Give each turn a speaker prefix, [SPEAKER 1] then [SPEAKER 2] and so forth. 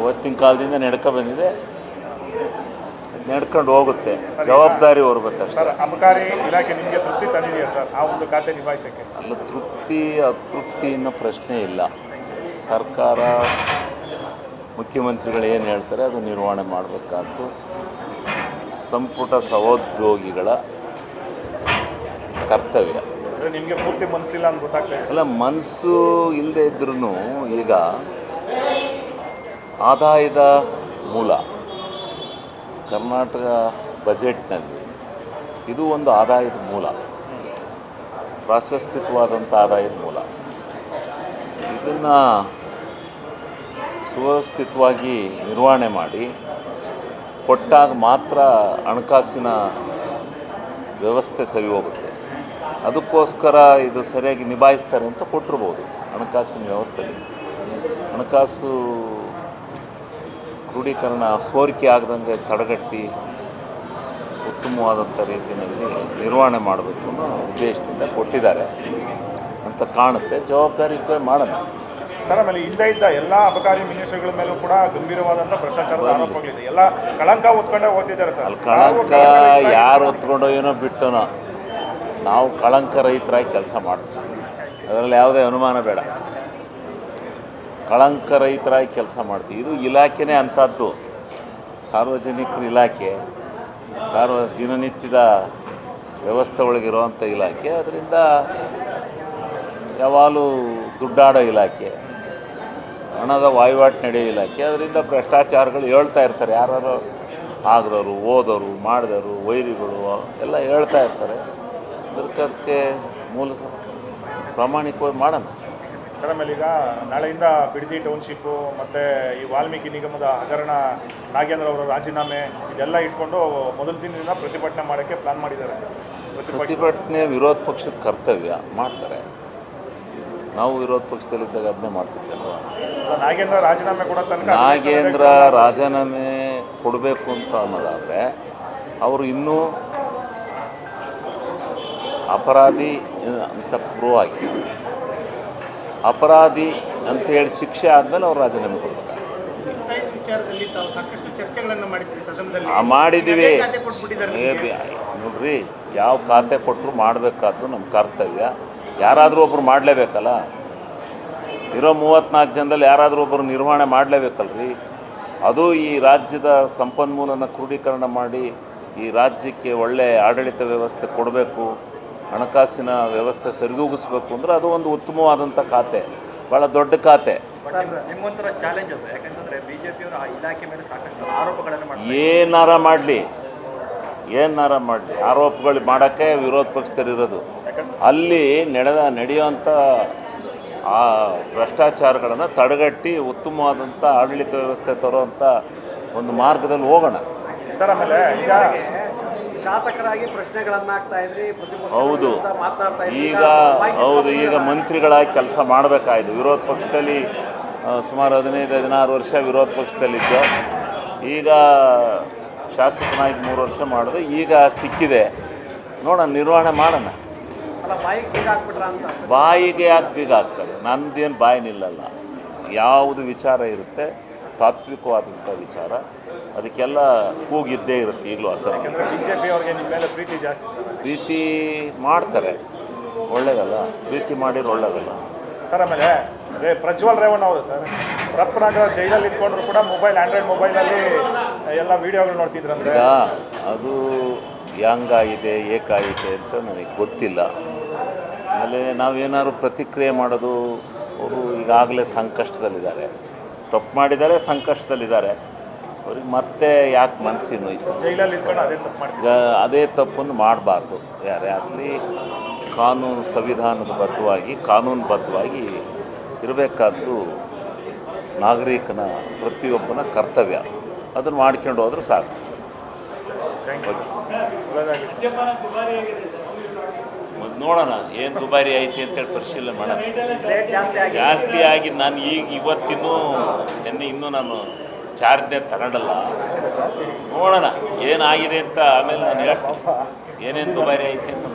[SPEAKER 1] ಅವತ್ತಿನ ಕಾಲದಿಂದ ನಡ್ಕೊ ಬಂದಿದೆ, ನಡ್ಕೊಂಡು ಹೋಗುತ್ತೆ. ಜವಾಬ್ದಾರಿ ಹೊರಗುತ್ತೆ ಅಷ್ಟೇ.
[SPEAKER 2] ಸರ್, ಅಬಕಾರಿ ಇಲಾಖೆ ನಿಮಗೆ ತೃಪ್ತಿ ತಂದಿದೆಯಾ ಸರ್ ಆ ಒಂದು ಖಾತೆ ನಿಭಾಯಿಸೋಕ್ಕೆ?
[SPEAKER 1] ಅಲ್ಲ, ತೃಪ್ತಿ ಅತೃಪ್ತಿ ಅನ್ನೋ ಪ್ರಶ್ನೆ ಇಲ್ಲ. ಸರ್ಕಾರ ಮುಖ್ಯಮಂತ್ರಿಗಳು ಏನು ಹೇಳ್ತಾರೆ ಅದು ನಿರ್ವಹಣೆ ಮಾಡಬೇಕಾದ್ದು ಸಂಪುಟ ಸಹೋದ್ಯೋಗಿಗಳ ಕರ್ತವ್ಯ.
[SPEAKER 2] ನಿಮಗೆ ಪೂರ್ತಿ ಮನಸ್ಸಿಲ್ಲ ಅಂತ ಗೊತ್ತಾಗ್ತದೆ.
[SPEAKER 1] ಅಲ್ಲ, ಮನಸ್ಸು ಇಲ್ಲದೆ ಇದ್ರೂ ಈಗ ಆದಾಯದ ಮೂಲ ಕರ್ನಾಟಕ ಬಜೆಟ್ನಲ್ಲಿ ಇದು ಒಂದು ಆದಾಯದ ಮೂಲ, ಪ್ರಾಶಸ್ತ್ಯವಾದಂಥ ಆದಾಯದ ಮೂಲ. ಇದನ್ನು ಸುವ್ಯವಸ್ಥಿತವಾಗಿ ನಿರ್ವಹಣೆ ಮಾಡಿ ಕೊಟ್ಟಾಗ ಮಾತ್ರ ಹಣಕಾಸಿನ ವ್ಯವಸ್ಥೆ ಸರಿ ಹೋಗುತ್ತೆ. ಅದಕ್ಕೋಸ್ಕರ ಇದು ಸರಿಯಾಗಿ ನಿಭಾಯಿಸ್ತಾರೆ ಅಂತ ಕೊಟ್ಟಿರ್ಬೋದು. ಹಣಕಾಸಿನ ವ್ಯವಸ್ಥೆಯಲ್ಲಿ ಹಣಕಾಸು ಕ್ರೋಢೀಕರಣ ಸೋರಿಕೆ ಆಗದಂಗೆ ತಡೆಗಟ್ಟಿ ಉತ್ತಮವಾದಂಥ ರೀತಿಯಲ್ಲಿ ನಿರ್ವಹಣೆ ಮಾಡಬೇಕು ಅನ್ನೋ ಉದ್ದೇಶದಿಂದ ಕೊಟ್ಟಿದ್ದಾರೆ ಅಂತ ಕಾಣುತ್ತೆ. ಜವಾಬ್ದಾರಿಯುತವಾಗಿ ಮಾಡೋಣ.
[SPEAKER 2] ಸರ್, ಆಮೇಲೆ ಹಿಂದೆ ಇದ್ದ ಎಲ್ಲ ಅಬಕಾರಿ ಮಿನಿಸ್ಟರ್ಗಳ ಮೇಲೂ ಕೂಡ ಗಂಭೀರವಾದಂಥ ಭ್ರಷ್ಟಾಚಾರದ ಆರೋಪಗಳಿದೆ. ಎಲ್ಲ ಕಳಂಕ ಹೊತ್ಕೊಂಡೇ ಓದ್ತಿದ್ದಾರೆ ಸರ್.
[SPEAKER 1] ಅಲ್ಲಿ ಕಳಂಕ ಯಾರು ಹೊತ್ಕೊಂಡೋ ಏನೋ ಬಿಟ್ಟನೋ, ನಾವು ಕಳಂಕ ರಹಿತರಾಗಿ ಕೆಲಸ ಮಾಡ್ತೀವಿ, ಅದರಲ್ಲಿ ಯಾವುದೇ ಅನುಮಾನ ಬೇಡ. ಕಳಂಕ ರಹಿತರಾಗಿ ಕೆಲಸ ಮಾಡ್ತೀವಿ. ಇದು ಇಲಾಖೆನೇ ಅಂಥದ್ದು, ಸಾರ್ವಜನಿಕರ ಇಲಾಖೆ, ದಿನನಿತ್ಯದ ವ್ಯವಸ್ಥೆ ಒಳಗಿರುವಂಥ ಇಲಾಖೆ. ಅದರಿಂದ ಯಾವಾಗಲೂ ದುಡ್ಡಾಡೋ ಇಲಾಖೆ, ಹಣದ ವಹಿವಾಟು ನಡೆಯೋ ಇಲಾಖೆ. ಅದರಿಂದ ಭ್ರಷ್ಟಾಚಾರಗಳು ಹೇಳ್ತಾ ಇರ್ತಾರೆ. ಯಾರು ಆಗದವರು, ಓದೋರು, ಮಾಡಿದವರು, ವೈರಿಗಳು ಎಲ್ಲ ಹೇಳ್ತಾ ಇರ್ತಾರೆ. ಅದಕ್ಕೆ ಮೂಲ ಪ್ರಾಮಾಣಿಕವಾಗಿ ಮಾಡೋಣ.
[SPEAKER 2] ಸರ್, ಆಮೇಲೆ ಈಗ ನಾಳೆಯಿಂದ ಬಿಡದಿ ಟೌನ್ಶಿಪ್ಪು ಮತ್ತು ಈ ವಾಲ್ಮೀಕಿ ನಿಗಮದ ಹಗರಣ, ನಾಗೇಂದ್ರ ಅವರ ರಾಜೀನಾಮೆ ಇದೆಲ್ಲ ಇಟ್ಕೊಂಡು ಮೊದಲ ದಿನದಿಂದ ಪ್ರತಿಭಟನೆ ಮಾಡೋಕ್ಕೆ ಪ್ಲಾನ್ ಮಾಡಿದ್ದಾರೆ.
[SPEAKER 1] ಪ್ರತಿಭಟನೆ ವಿರೋಧ ಪಕ್ಷದ ಕರ್ತವ್ಯ, ಮಾಡ್ತಾರೆ. ನಾವು ವಿರೋಧ ಪಕ್ಷದಲ್ಲಿದ್ದಾಗ ಅದನ್ನೇ ಮಾಡ್ತಿದ್ದಲ್ವ.
[SPEAKER 2] ನಾಗೇಂದ್ರ ರಾಜೀನಾಮೆ ಕೊಡೋ ತನಕ
[SPEAKER 1] ನಾಗೇಂದ್ರ ರಾಜೀನಾಮೆ ಕೊಡಬೇಕು ಅಂತ ಅನ್ನೋದಾದರೆ ಅವರು ಇನ್ನೂ ಅಪರಾಧಿ ಅಂತ ಪ್ರೂವ್ ಆಗಿದೆ. ಅಪರಾಧಿ ಅಂತೇಳಿ ಶಿಕ್ಷೆ ಆದಮೇಲೆ ಅವ್ರು ರಾಜೀನಾಮೆ ಕೊಡ್ತಾರೆ. ಮಾಡಿದ್ದೀವಿ ನೋಡ್ರಿ, ಯಾವ ಖಾತೆ ಕೊಟ್ಟರು ಮಾಡಬೇಕಾದ್ದು ನಮ್ಮ ಕರ್ತವ್ಯ. ಯಾರಾದರೂ ಒಬ್ಬರು ಮಾಡಲೇಬೇಕಲ್ಲ. ಇರೋ 34 ಜನದಲ್ಲಿ ಯಾರಾದರೂ ಒಬ್ಬರು ನಿರ್ವಹಣೆ ಮಾಡಲೇಬೇಕಲ್ರಿ. ಅದು ಈ ರಾಜ್ಯದ ಸಂಪನ್ಮೂಲನ ಕ್ರೋಢೀಕರಣ ಮಾಡಿ ಈ ರಾಜ್ಯಕ್ಕೆ ಒಳ್ಳೆಯ ಆಡಳಿತ ವ್ಯವಸ್ಥೆ ಕೊಡಬೇಕು, ಹಣಕಾಸಿನ ವ್ಯವಸ್ಥೆ ಸರಿದೂಗಿಸ್ಬೇಕು ಅಂದರೆ ಅದು ಒಂದು ಉತ್ತಮವಾದಂಥ ಖಾತೆ, ಭಾಳ ದೊಡ್ಡ ಖಾತೆ.
[SPEAKER 2] ನಿಮ್ಮೊಂಥರ ಚಾಲೆಂಜ್ ಅದು, ಯಾಕಂತಂದರೆ ಬಿಜೆಪಿಯವರು ಆ ಇಲಾಖೆ ಮೇಲೆ ಸಾಕಷ್ಟು ಆರೋಪಗಳನ್ನು ಮಾಡಿ
[SPEAKER 1] ಏನಾರ ಮಾಡಲಿ ಆರೋಪಗಳು ಮಾಡೋಕ್ಕೆ ವಿರೋಧ ಪಕ್ಷದಲ್ಲಿರೋದು. ಅಲ್ಲಿ ನಡೆಯುವಂಥ ಆ ಭ್ರಷ್ಟಾಚಾರಗಳನ್ನು ತಡೆಗಟ್ಟಿ ಉತ್ತಮವಾದಂಥ ಆಡಳಿತ ವ್ಯವಸ್ಥೆ ತರುವಂಥ ಒಂದು ಮಾರ್ಗದಲ್ಲಿ ಹೋಗೋಣ.
[SPEAKER 2] ಸರ್, ಆಮೇಲೆ ಈಗ
[SPEAKER 3] ಶಾಸಕರಾಗಿ ಪ್ರಶ್ನೆಗಳನ್ನು ಹಾಕ್ತಾ ಇದ್ರಿ,
[SPEAKER 1] ಹೌದು, ಈಗ ಮಂತ್ರಿಗಳಾಗಿ ಕೆಲಸ ಮಾಡಬೇಕಾಯ್ತು. ವಿರೋಧ ಪಕ್ಷದಲ್ಲಿ ಸುಮಾರು 15-16 ವರ್ಷ ವಿರೋಧ ಪಕ್ಷದಲ್ಲಿದ್ದು, ಈಗ ಶಾಸಕನಾಗಿ 3 ವರ್ಷ ಮಾಡಿದೆ. ಈಗ ಸಿಕ್ಕಿದೆ, ನೋಡೋಣ, ನಿರ್ವಹಣೆ ಮಾಡೋಣ. ಬಾಯಿಗೆ ಯಾಕೆ ಬೀಗ ಹಾಕ್ತಾರೆ? ನನ್ನದೇನು ಬಾಯಿ ನಿಲ್ಲಲ್ಲ. ಯಾವುದು ವಿಚಾರ ಇರುತ್ತೆ ತಾತ್ವಿಕವಾದಂಥ ವಿಚಾರ, ಅದಕ್ಕೆಲ್ಲ ಕೂಗಿದ್ದೇ ಇರುತ್ತೆ. ಈಗಲೂ ಅಸರ್ ಪ್ರೀತಿ ಮಾಡ್ತಾರೆ, ಒಳ್ಳೇದಲ್ಲ. ಪ್ರೀತಿ ಮಾಡಿದ್ರೆ ಒಳ್ಳೇದಲ್ಲ.
[SPEAKER 2] ಸರ್, ಆಮೇಲೆ ಪ್ರಜ್ವಲ್ ರೇವಣ್ಣ ಅವರು ಸರ್ ರತ್ನಗರ ಜೈಲಲ್ಲಿ ಇಟ್ಕೊಂಡ್ರು ಕೂಡ ಆಂಡ್ರಾಯ್ಡ್ ಮೊಬೈಲಲ್ಲಿ ಎಲ್ಲ ವೀಡಿಯೋಗಳು ನೋಡ್ತಿದ್ರಂತೆ.
[SPEAKER 1] ಈಗ ಅದು ಹೆಂಗಾಗಿದೆ ಏಕಾಗಿದೆ ಅಂತ ನನಗೆ ಗೊತ್ತಿಲ್ಲ. ಆಮೇಲೆ ನಾವೇನಾದ್ರು ಪ್ರತಿಕ್ರಿಯೆ ಮಾಡೋದು, ಅವರು ಈಗಾಗಲೇ ಸಂಕಷ್ಟದಲ್ಲಿದ್ದಾರೆ, ತಪ್ಪು ಮಾಡಿದ್ದಾರೆ, ಸಂಕಷ್ಟದಲ್ಲಿದ್ದಾರೆ. ಅವ್ರಿಗೆ ಮತ್ತೆ ಯಾಕೆ ಮನಸ್ಸಿನ ನೋಯಿಸ?
[SPEAKER 2] ಜೈಲಲ್ಲಿ ಇಟ್ಕೊಂಡು
[SPEAKER 1] ಅದೇ ತಪ್ಪನ್ನು ಮಾಡಬಾರ್ದು. ಯಾರೇ ಆಗಲಿ ಸಂವಿಧಾನದ ಬದ್ಧವಾಗಿ ಕಾನೂನುಬದ್ಧವಾಗಿ ಇರಬೇಕಾದ್ದು ನಾಗರಿಕನ ಪ್ರತಿಯೊಬ್ಬನ ಕರ್ತವ್ಯ. ಅದನ್ನು ಮಾಡ್ಕೊಂಡು ಹೋದ್ರೆ ಸಾಕು. ನೋಡೋಣ ಏನು ದುಬಾರಿ ಐತಿ ಅಂತೇಳಿ ಪರಿಶೀಲನೆ ಮಾಡೋಣ. ಜಾಸ್ತಿ ಆಗಿ ನಾನು ಇನ್ನೂ ನಾನು ಚಾರ್ಜ್ನೇ ತಗೊಂಡಲ್ಲ. ನೋಡೋಣ ಏನಾಗಿದೆ ಅಂತ, ಆಮೇಲೆ ನಾನು ಹೇಳ್ತೀನಿ ಏನೇನು ದುಬಾರಿ ಐತಿ ಅಂತ.